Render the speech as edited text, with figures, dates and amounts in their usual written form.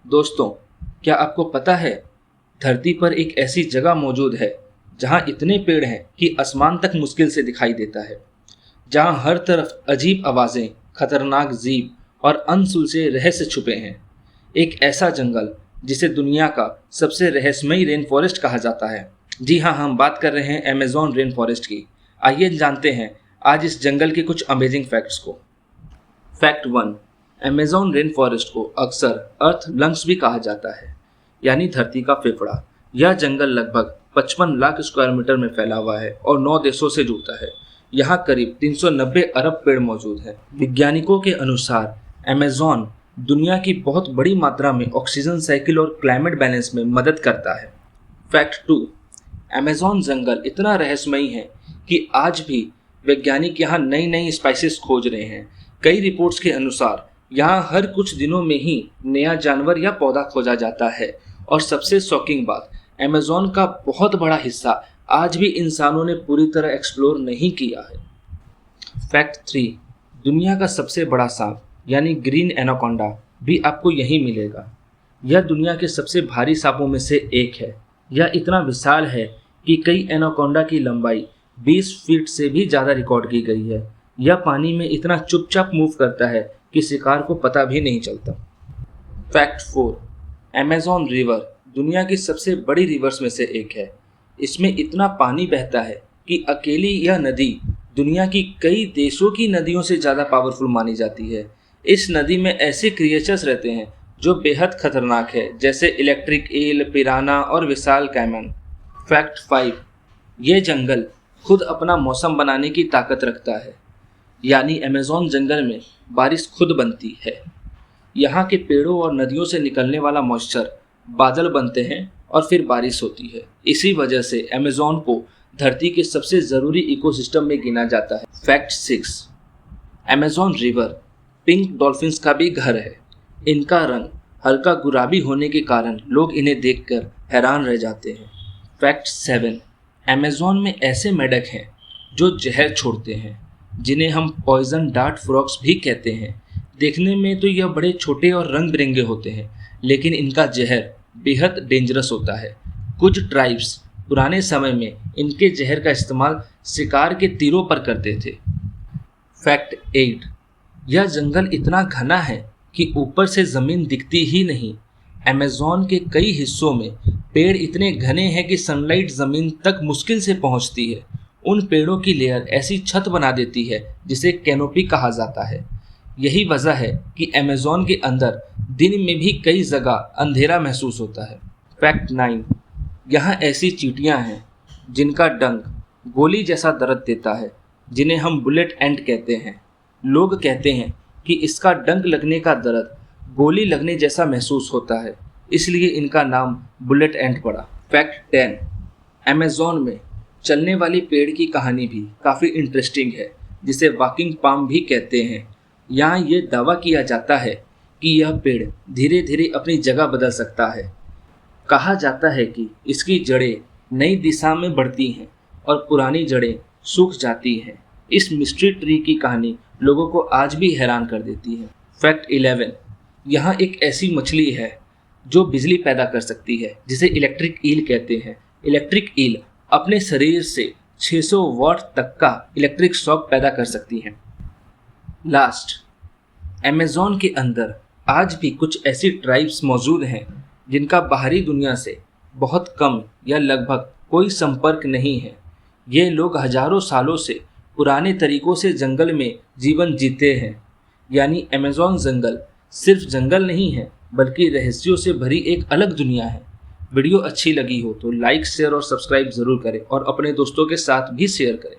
दोस्तों, क्या आपको पता है धरती पर एक ऐसी जगह मौजूद है जहां इतने पेड़ हैं कि आसमान तक मुश्किल से दिखाई देता है, जहां हर तरफ अजीब आवाजें, खतरनाक जीव और अनसुलझे रहस्य छुपे हैं। एक ऐसा जंगल जिसे दुनिया का सबसे रहस्यमयी रेन फॉरेस्ट कहा जाता है। जी हाँ, हम बात कर रहे हैं अमेज़न रेन फॉरेस्ट की। आइए जानते हैं आज इस जंगल के कुछ अमेजिंग फैक्ट्स को। फैक्ट 1, अमेज़न रेन फॉरेस्ट को अक्सर अर्थ लंग्स भी कहा जाता है, यानी धरती का फेफड़ा। यह जंगल लगभग 55 लाख स्क्वायर मीटर में फैला हुआ है और 9 देशों से जुड़ता है। यहाँ करीब 390 अरब पेड़ मौजूद हैं। वैज्ञानिकों के अनुसार अमेज़न दुनिया की बहुत बड़ी मात्रा में ऑक्सीजन साइकिल और क्लाइमेट बैलेंस में मदद करता है। फैक्ट 2, अमेज़न जंगल इतना रहस्यमयी है कि आज भी वैज्ञानिक यहाँ नई नई स्पाइसेस खोज रहे हैं। कई रिपोर्ट्स के अनुसार यहाँ हर कुछ दिनों में ही नया जानवर या पौधा खोजा जाता है। और सबसे शॉकिंग बात, अमेज़न का बहुत बड़ा हिस्सा आज भी इंसानों ने पूरी तरह एक्सप्लोर नहीं किया है। फैक्ट 3, दुनिया का सबसे बड़ा सांप यानी ग्रीन एनाकोंडा भी आपको यहीं मिलेगा। यह दुनिया के सबसे भारी सांपों में से एक है। यह इतना विशाल है कि कई एनाकोंडा की लंबाई 20 फीट से भी ज़्यादा रिकॉर्ड की गई है। यह पानी में इतना चुपचाप मूव करता है कि शिकार को पता भी नहीं चलता। फैक्ट 4, अमेज़न रिवर दुनिया की सबसे बड़ी रिवर्स में से एक है। इसमें इतना पानी बहता है कि अकेली यह नदी दुनिया की कई देशों की नदियों से ज़्यादा पावरफुल मानी जाती है। इस नदी में ऐसे क्रिएचर्स रहते हैं जो बेहद खतरनाक है, जैसे इलेक्ट्रिक ईल, पिराना और विशाल कैमन। फैक्ट 5, ये जंगल खुद अपना मौसम बनाने की ताकत रखता है, यानी अमेज़न जंगल में बारिश खुद बनती है। यहाँ के पेड़ों और नदियों से निकलने वाला मॉइस्चर बादल बनते हैं और फिर बारिश होती है। इसी वजह से अमेज़न को धरती के सबसे ज़रूरी इकोसिस्टम में गिना जाता है। Fact 6, Amazon river pink dolphins का भी घर है। इनका रंग हल्का गुलाबी होने के कारण लोग इन्हें देखकर हैरान रह जाते हैं। फैक्ट 7, अमेज़न में ऐसे मेंढक हैं जो जहर छोड़ते हैं, जिन्हें हम पॉइजन डार्ट फ्रॉग्स भी कहते हैं। देखने में तो यह बड़े छोटे और रंग बिरंगे होते हैं, लेकिन इनका जहर बेहद डेंजरस होता है। कुछ ट्राइब्स पुराने समय में इनके जहर का इस्तेमाल शिकार के तीरों पर करते थे। फैक्ट 8, यह जंगल इतना घना है कि ऊपर से ज़मीन दिखती ही नहीं। अमेज़न के कई हिस्सों में पेड़ इतने घने हैं कि सनलाइट ज़मीन तक मुश्किल से पहुंचती है। उन पेड़ों की लेयर ऐसी छत बना देती है जिसे कैनोपी कहा जाता है। यही वजह है कि अमेज़न के अंदर दिन में भी कई जगह अंधेरा महसूस होता है। फैक्ट 9, यहाँ ऐसी चींटियाँ हैं जिनका डंक गोली जैसा दर्द देता है, जिन्हें हम बुलेट एंट कहते हैं। लोग कहते हैं कि इसका डंक लगने का दर्द गोली लगने जैसा महसूस होता है, इसलिए इनका नाम बुलेट एंट पड़ा। फैक्ट 10, अमेज़न में चलने वाली पेड़ की कहानी भी काफ़ी इंटरेस्टिंग है, जिसे वॉकिंग पाम भी कहते हैं। यहाँ ये दावा किया जाता है कि यह पेड़ धीरे धीरे अपनी जगह बदल सकता है। कहा जाता है कि इसकी जड़ें नई दिशा में बढ़ती हैं और पुरानी जड़ें सूख जाती हैं। इस मिस्ट्री ट्री की कहानी लोगों को आज भी हैरान कर देती है। फैक्ट 11, यहाँ एक ऐसी मछली है जो बिजली पैदा कर सकती है, जिसे इलेक्ट्रिक ईल कहते हैं। इलेक्ट्रिक ईल अपने शरीर से 600 वाट तक का इलेक्ट्रिक शॉक पैदा कर सकती हैं। लास्ट, अमेज़न के अंदर आज भी कुछ ऐसी ट्राइब्स मौजूद हैं जिनका बाहरी दुनिया से बहुत कम या लगभग कोई संपर्क नहीं है। ये लोग हजारों सालों से पुराने तरीकों से जंगल में जीवन जीते हैं। यानी अमेज़न जंगल सिर्फ जंगल नहीं है, बल्कि रहस्यों से भरी एक अलग दुनिया है। वीडियो अच्छी लगी हो तो लाइक, शेयर और सब्सक्राइब ज़रूर करें और अपने दोस्तों के साथ भी शेयर करें।